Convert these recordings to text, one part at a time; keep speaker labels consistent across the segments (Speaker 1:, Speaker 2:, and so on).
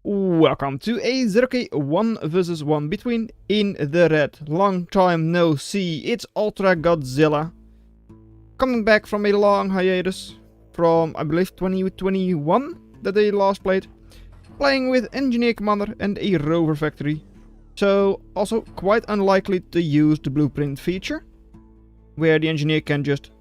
Speaker 1: Welcome to a zerok 1 vs 1 between in the red. Long time no see, it's UltraGodzilla. Coming back from a long hiatus from, I believe, 2021 that they last played. Playing with Engineer Commander and a rover factory. So, also quite unlikely to use the blueprint feature, where the engineer can just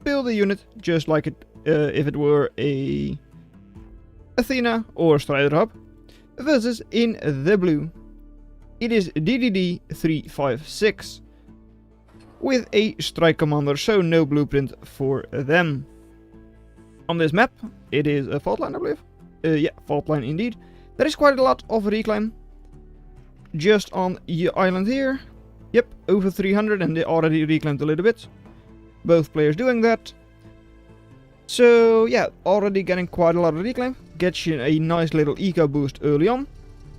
Speaker 1: build a unit just like it if it were a Athena or Strider Hub, versus in the blue. It is DDD 356 with a strike commander, so no blueprint for them. On this map, it is a fault line, I believe. Yeah, fault line indeed. There is quite a lot of reclaim. Just on the island here. Yep, over 300, and they already reclaimed a little bit. Both players doing that. So yeah, already getting quite a lot of reclaim. Gets you a nice little eco boost early on.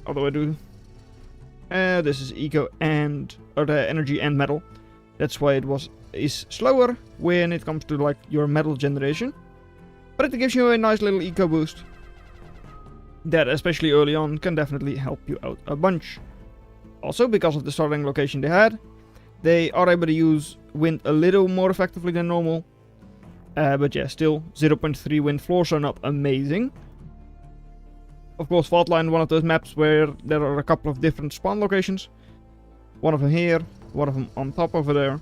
Speaker 1: Although I do. This is eco and energy and metal. That's why it is slower when it comes to like your metal generation. But it gives you a nice little eco boost. That, especially early on, can definitely help you out a bunch. Also, because of the starting location they are able to use wind a little more effectively than normal. But yeah, still 0.3 wind floors are not amazing. Of course, fault line, one of those maps where there are a couple of different spawn locations. One of them here, one of them on top over there.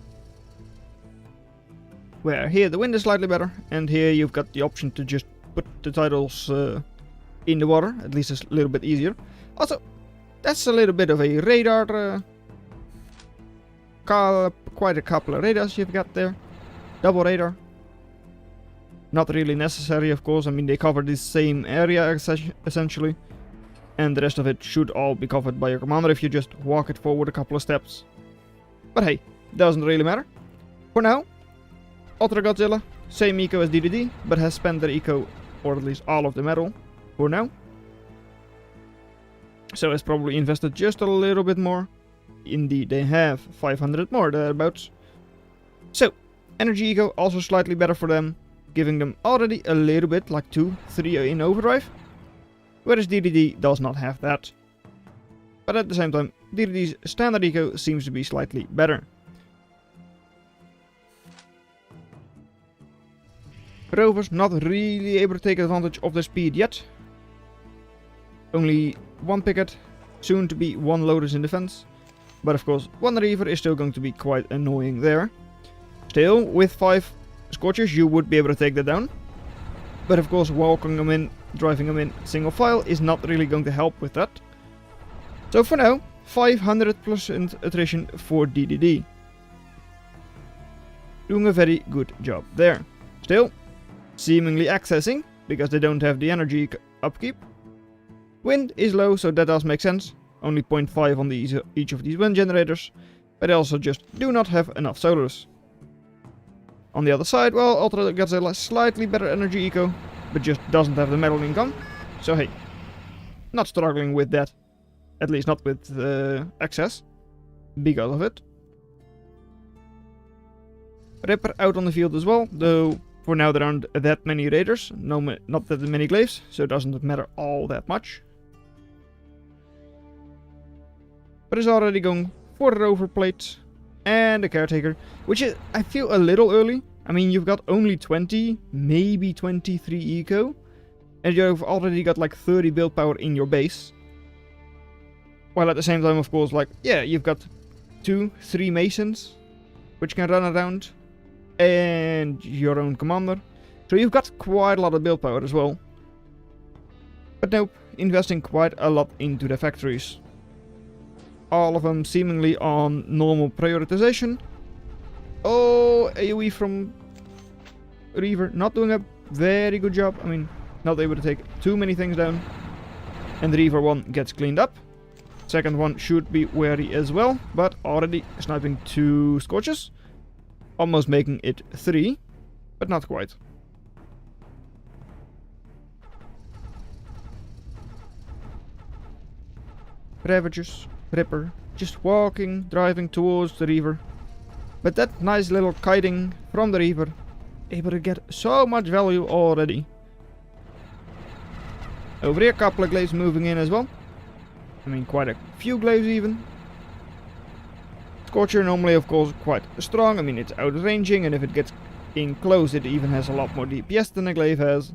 Speaker 1: Where here the wind is slightly better, and here you've got the option to just put the titles in the water. At least it's a little bit easier. Also, that's a little bit of a radar. Quite a couple of radars you've got there. Double radar. Not really necessary, of course. I mean, they cover the same area essentially. And the rest of it should all be covered by your commander if you just walk it forward a couple of steps. But hey, doesn't really matter. For now, UltraGodzilla, same eco as DDD, but has spent their eco, or at least all of the metal, for now. So has probably invested just a little bit more. Indeed, they have 500 more thereabouts. So, energy eco also slightly better for them, giving them already a little bit, like 2, 3 in overdrive. Whereas DDD does not have that. But at the same time, DDD's standard eco seems to be slightly better. Rovers not really able to take advantage of the speed yet. Only one picket, soon to be one loaders in defense. But of course, one reaver is still going to be quite annoying there. Still, with 5 scorchers you would be able to take that down. But of course, walking them in, driving them in single file is not really going to help with that. So for now, 500% attrition for DDD. Doing a very good job there. Still, seemingly accessing, because they don't have the energy upkeep. Wind is low, so that does make sense. Only 0.5 on each of these wind generators. But they also just do not have enough solars. On the other side, well, UltraGodzilla slightly better energy eco, but just doesn't have the metal income. So hey, not struggling with that. At least not with access, because of it. Ripper out on the field as well, though for now there aren't that many raiders, not that many glaives, so it doesn't matter all that much. But it's already going for the rover plate and the caretaker, which is, I feel, a little early. I mean, you've got only 20, maybe 23 eco, and you've already got like 30 build power in your base. While at the same time, of course, like, yeah, you've got 2, 3 masons, which can run around, and your own commander. So you've got quite a lot of build power as well. But nope, investing quite a lot into the factories. All of them seemingly on normal prioritization. Oh, AoE from Reaver not doing a very good job. I mean, not able to take too many things down. And the Reaver 1 gets cleaned up. Second one should be wary as well, but already sniping 2 scorches. Almost making it 3, but not quite. Ravagers, Ripper, just walking, driving towards the Reaver. But that nice little kiting from the Reaver, able to get so much value already. Over here, a couple of glaives moving in as well. I mean, quite a few glaives even. Scorcher normally, of course, quite strong. I mean, it's outranging, and if it gets in close, it even has a lot more DPS than a glaive has.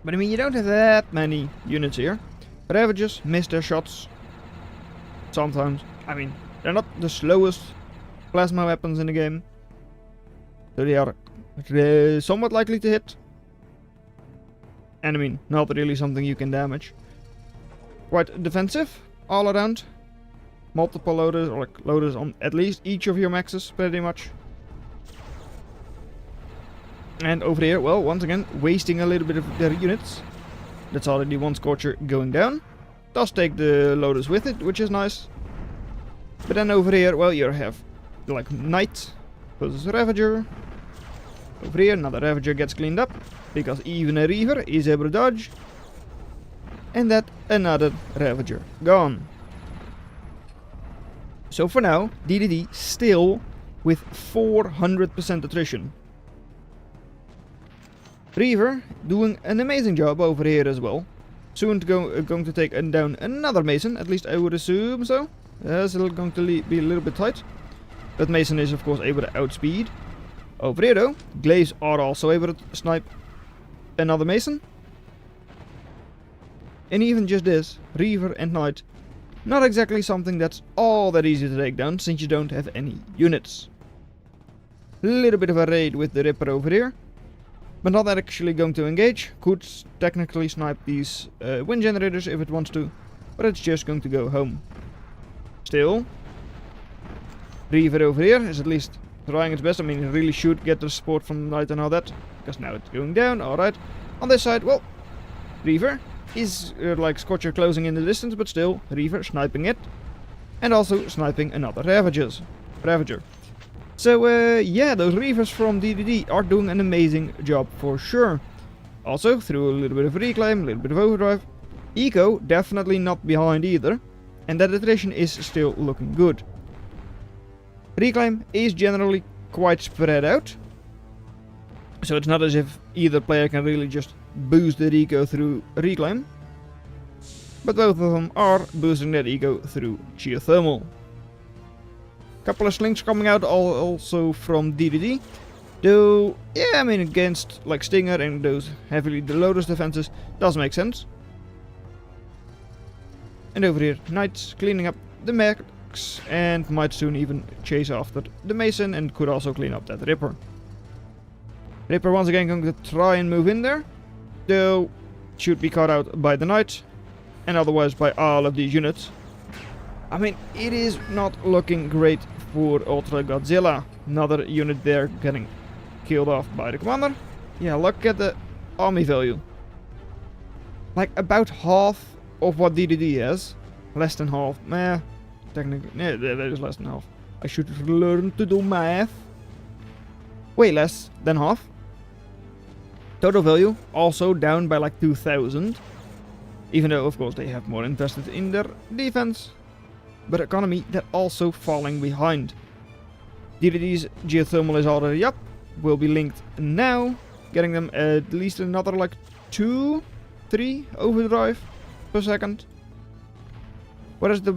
Speaker 1: But I mean, you don't have that many units here. Ravagers miss their shots. Sometimes. I mean, they're not the slowest plasma weapons in the game. So they are somewhat likely to hit. And I mean, not really something you can damage. Quite defensive all around. Multiple loaders, or like loaders on at least each of your maxes, pretty much. And over here, well, once again, wasting a little bit of their units. That's already one Scorcher going down. Does take the loaders with it, which is nice. But then over here, well, you have like Knight versus Ravager. Over here, another Ravager gets cleaned up, because even a Reaver is able to dodge. And that another Ravager gone. So for now, DDD still with 400% attrition. Reaver doing an amazing job over here as well. Soon going to take down another Mason, at least I would assume so. It's going to be a little bit tight. But Mason is of course able to outspeed. Over here though, glaives are also able to snipe another Mason. And even just this, Reaver and Knight, not exactly something that's all that easy to take down, since you don't have any units. Little bit of a raid with the Ripper over here, but not actually going to engage. Could technically snipe these wind generators if it wants to, but it's just going to go home. Still, Reaver over here is at least trying its best. I mean, it really should get the support from Knight and all that, because now it's going down. Alright, on this side, well, Reaver is like Scorcher closing in the distance, but still Reaver sniping it, and also sniping another Ravager. So yeah, those Reavers from DDD are doing an amazing job for sure. Also through a little bit of reclaim, a little bit of overdrive. Eco definitely not behind either, and that attrition is still looking good. Reclaim is generally quite spread out, so it's not as if either player can really just boost their eco through reclaim, but both of them are boosting their eco through geothermal. Couple of slings coming out also from DDD, though yeah, I mean, against like Stinger and those heavily loaders defenses does make sense. And over here, Knight's cleaning up the mechs and might soon even chase after the Mason, and could also clean up that Ripper. Ripper once again going to try and move in there, though should be caught out by the Knight, and otherwise by all of these units. I mean, it is not looking great for UltraGodzilla. Another unit there getting killed off by the commander. Yeah, look at the army value. Like about half of what DDD has. Less than half. Meh. Technically, yeah, that is less than half. I should learn to do math. Way less than half. Total value also down by like 2,000. Even though, of course, they have more invested in their defense. But economy, they're also falling behind. DDD's geothermal is already up. Will be linked now. Getting them at least another like 2-3 overdrive per second. Whereas the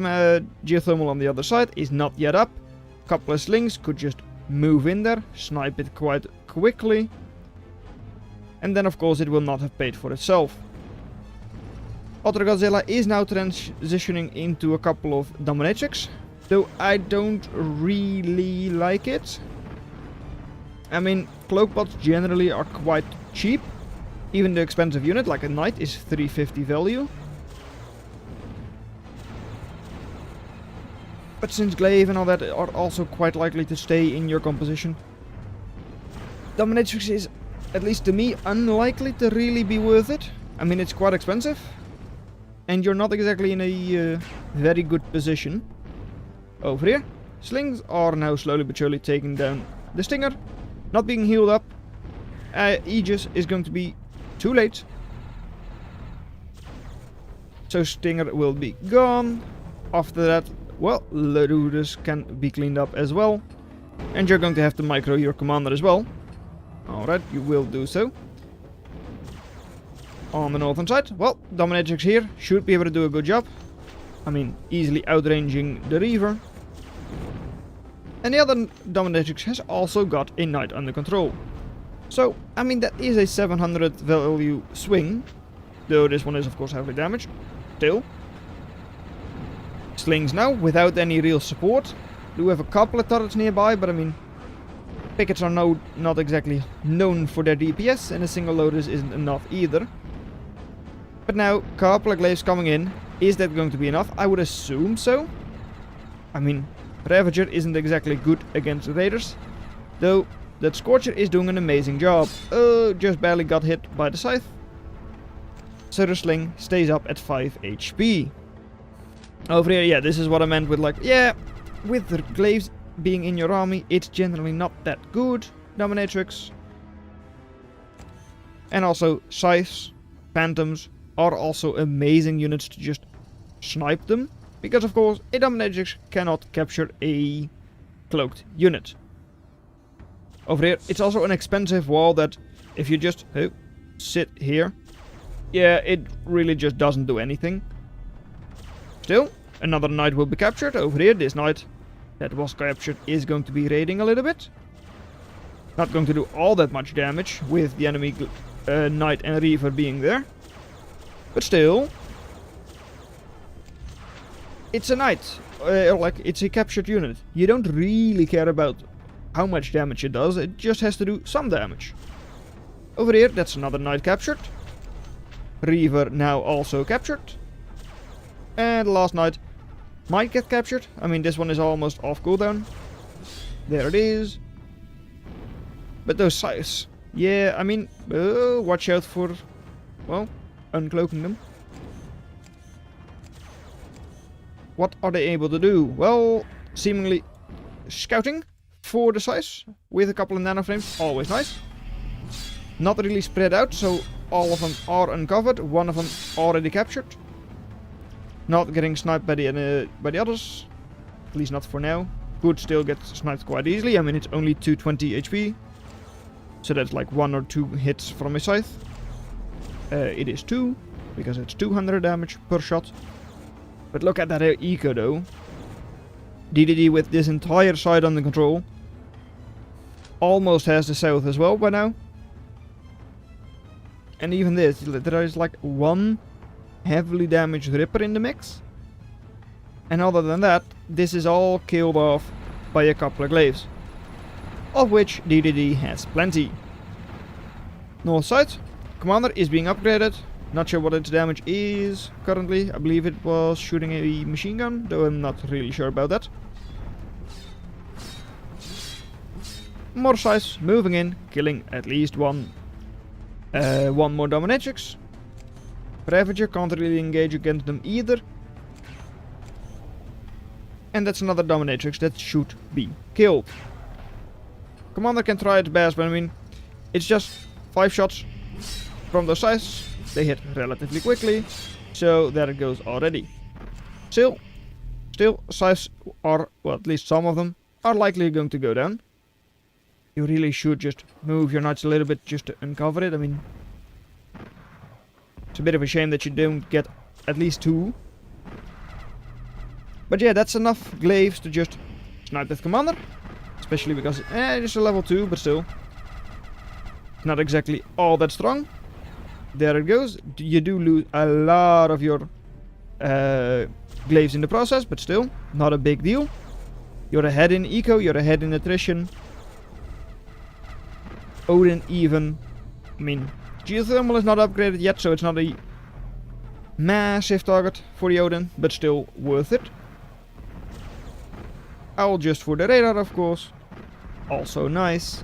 Speaker 1: geothermal on the other side is not yet up. Couple of slings could just move in there, snipe it quite quickly. And then of course it will not have paid for itself. UltraGodzilla is now transitioning into a couple of dominatrix, though I don't really like it. I mean, cloakbots generally are quite cheap. Even the expensive unit, like a Knight, is 350 value. But since glaive and all that are also quite likely to stay in your composition, dominatrix is, at least to me, unlikely to really be worth it. I mean, it's quite expensive, and you're not exactly in a very good position. Over here, slings are now slowly but surely taking down the Stinger, not being healed up. Aegis is going to be too late, so Stinger will be gone. After that, well, loaders can be cleaned up as well, and you're going to have to micro your commander as well. Alright, you will do so. on the northern side. Well, Dominatrix here should be able to do a good job. I mean, easily outranging the Reaver. And the other Dominatrix has also got a Knight under control. So, I mean, that is a 700 value swing. Though this one is, of course, heavily damaged. Still. Slings now, without any real support. Do have a couple of turrets nearby, but I mean, pickets are not exactly known for their DPS, and a single Lotus isn't enough either. But now, a couple of glaives coming in. Is that going to be enough? I would assume so. I mean, Ravager isn't exactly good against Raiders, though that Scorcher is doing an amazing job. Just barely got hit by the scythe. So the sling stays up at 5 HP. Over here, yeah, this is what I meant with like, yeah, with the glaives being in your army, it's generally not that good, Dominatrix. And also, scythes, phantoms are also amazing units to just snipe them. Because of course, a Dominatrix cannot capture a cloaked unit. Over here, it's also an expensive wall that if you just sit here, yeah, it really just doesn't do anything. Still, another knight will be captured. Over here, this knight that was captured is going to be raiding a little bit. Not going to do all that much damage with the enemy knight and reaver being there. But still, it's a knight. Like, it's a captured unit. You don't really care about how much damage it does. It just has to do some damage. Over here, that's another knight captured. Reaver now also captured. And the last knight might get captured. I mean, this one is almost off cooldown. There it is. But those scythes, yeah, I mean, watch out for, well, uncloaking them. What are they able to do? Well, seemingly scouting for the scythes with a couple of nanoframes, always nice. Not really spread out, so all of them are uncovered. One of them already captured. Not getting sniped by the others, at least not for now. Could still get sniped quite easily. I mean, it's only 220 HP, so that's like 1 or 2 hits from a scythe. It is 2, because it's 200 damage per shot. But look at that eco though. DDD with this entire side under control. Almost has the south as well by now. And even this, there is like one heavily damaged Ripper in the mix. And other than that, this is all killed off by a couple of glaives. Of which DDD has plenty. North side, commander is being upgraded. Not sure what its damage is currently. I believe it was shooting a machine gun, though I'm not really sure about that. More size moving in, killing at least one more Dominatrix. Ravager can't really engage against them either. And that's another Dominatrix that should be killed. Commander can try its best, but I mean, it's just 5 shots from those scythes. They hit relatively quickly, so there it goes already. Still, scythes are, well, at least some of them, are likely going to go down. You really should just move your knights a little bit just to uncover it. I mean, it's a bit of a shame that you don't get at least 2. But yeah, that's enough glaives to just snipe that commander. Especially because it's a level 2, but still. Not exactly all that strong. There it goes. You do lose a lot of your glaives in the process, but still, not a big deal. You're ahead in eco, you're ahead in attrition. Odin even, I mean, geothermal is not upgraded yet, so it's not a massive target for the Odin, but still worth it. Owl just for the radar, of course. Also nice.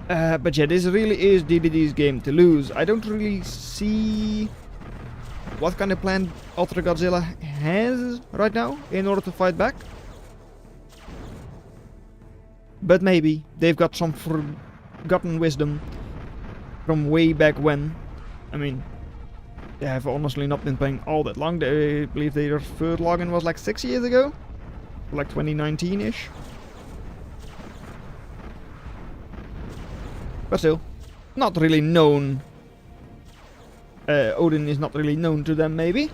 Speaker 1: But yeah, this really is DDD's game to lose. I don't really see what kind of plan UltraGodzilla has right now in order to fight back. But maybe they've got some forgotten wisdom from way back when. I mean, they have honestly not been playing all that long. I believe their third login was like 6 years ago. Like 2019-ish. But still, not really known Odin is not really known to them, maybe.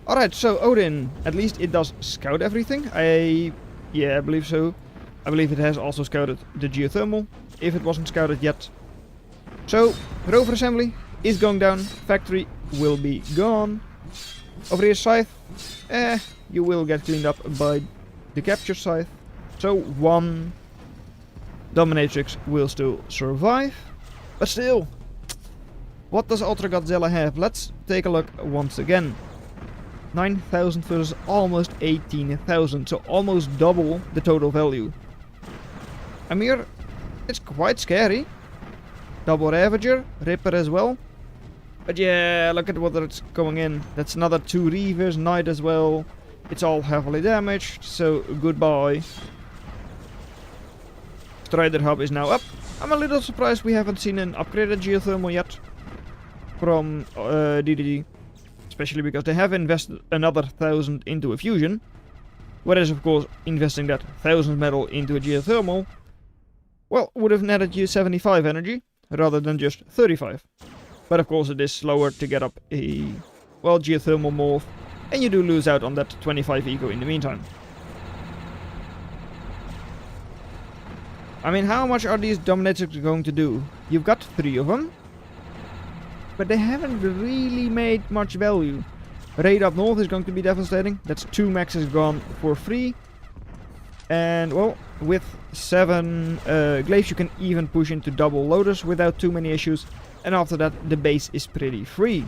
Speaker 1: Alright, so Odin, at least it does scout everything. Yeah, I believe so. I believe it has also scouted the geothermal, if it wasn't scouted yet. So, rover assembly is going down. Factory will be gone. Over here, scythe. You will get cleaned up by the capture scythe. So, one dominatrix will still survive. But still, what does UltraGodzilla have? Let's take a look once again. 9,000 versus almost 18,000, so almost double the total value. Amir, it's quite scary. Double Ravager, Ripper as well. But yeah, look at what it's going in. That's another 2 Reavers, Knight as well. It's all heavily damaged, so goodbye. Strider Hub is now up. I'm a little surprised we haven't seen an upgraded geothermal yet from DDD. Especially because they have invested another 1,000 into a fusion. Whereas of course investing that 1,000 metal into a geothermal, well, would have netted you 75 energy rather than just 35. But of course it is slower to get up a, well, geothermal morph, and you do lose out on that 25 eco in the meantime. I mean, how much are these dominatrix going to do? You've got 3 of them. But they haven't really made much value. Raid up north is going to be devastating. That's 2 maxes gone for free. And well, with 7 glaives you can even push into double loaders without too many issues. And after that the base is pretty free.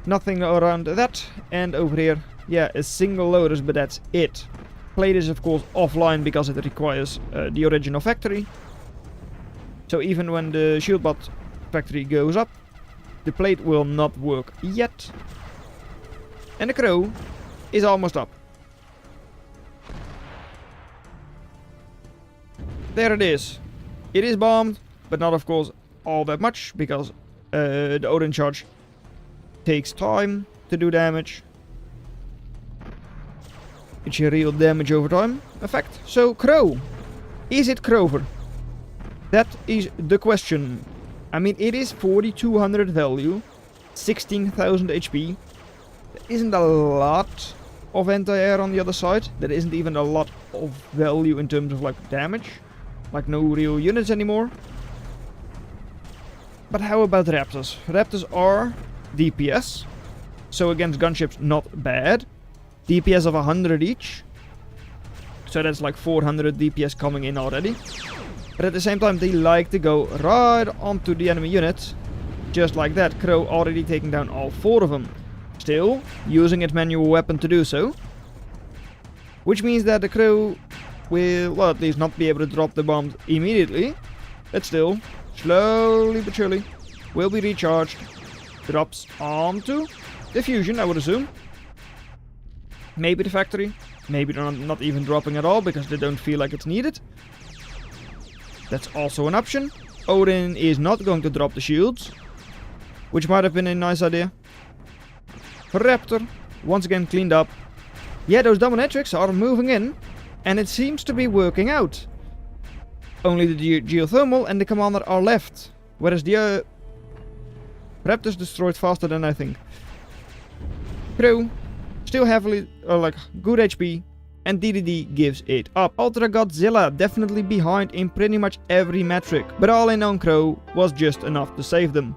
Speaker 1: Nothing around that. And over here, yeah, a single loaders, but that's it. Plate is of course offline because it requires the original factory. So even when the shieldbot factory goes up, the plate will not work yet. And the crow is almost up. There it is. It is bombed, but not of course all that much, because the Odin charge takes time to do damage. It's a real damage over time effect. So crow. Is it Crover? That is the question. I mean, it is 4,200 value, 16,000 HP. There isn't a lot of anti-air on the other side. There isn't even a lot of value in terms of like damage. Like no real units anymore. But how about Raptors? Raptors are DPS. So against gunships, not bad. DPS of 100 each. So that's like 400 DPS coming in already. But at the same time, they like to go right onto the enemy unit. Just like that. Crow already taking down all 4 of them. Still, using its manual weapon to do so. Which means that the Crow will, well, at least not be able to drop the bombs immediately. But still, slowly but surely, will be recharged. Drops onto the fusion, I would assume. Maybe the factory. Maybe they're not even dropping at all because they don't feel like it's needed. That's also an option. Odin is not going to drop the shields, which might have been a nice idea. Raptor, once again cleaned up. Yeah, those dominatrix are moving in, and it seems to be working out. Only the geothermal and the commander are left, whereas the Raptors destroyed faster than I think. Crow, still heavily, like, good HP. And DDD gives it up. UltraGodzilla definitely behind in pretty much every metric, but all in on Crow was just enough to save them.